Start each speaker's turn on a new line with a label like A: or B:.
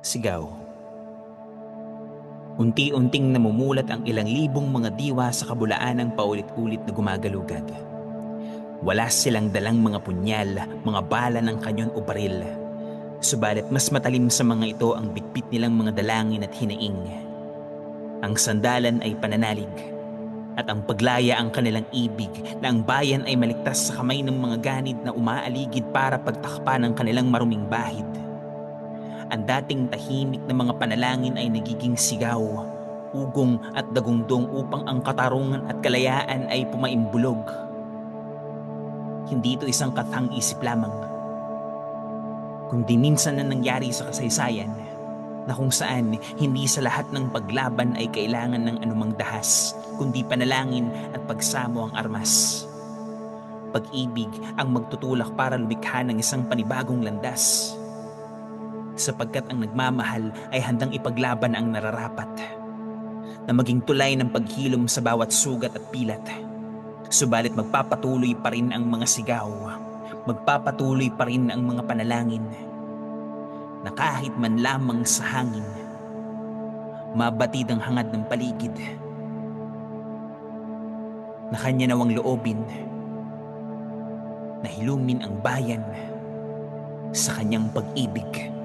A: Sigaw. Unti-unting namumulat ang ilang libong mga diwa sa kabulaanang paulit-ulit na gumagalugad. Wala silang dalang mga punyal, mga bala ng kanyon o baril. Subalit mas matalim sa mga ito ang bitbit nilang mga dalangin at hinaing. Ang sandalan ay pananalig, at ang paglaya ang kanilang ibig na ang bayan ay maligtas sa kamay ng mga ganid na umaaligid para pagtakpan ng kanilang maruming bahid. Ang dating tahimik na mga panalangin ay nagiging sigaw, ugong at dagundong upang ang katarungan at kalayaan ay pumaimbulog. Hindi ito isang kathang isip lamang, kundi minsan na nangyari sa kasaysayan na kung saan hindi sa lahat ng paglaban ay kailangan ng anumang dahas, kundi panalangin at pagsamo ang armas. Pag-ibig ang magtutulak para lumikha ng isang panibagong landas, sapagkat ang nagmamahal ay handang ipaglaban ang nararapat, na maging tulay ng paghilom sa bawat sugat at pilat. Subalit magpapatuloy pa rin ang mga sigaw, magpapatuloy pa rin ang mga panalangin, na kahit man lamang sa hangin, mabatid ang hangad ng paligid, na kanya nawang loobin, na hilumin ang bayan sa kanyang pag-ibig.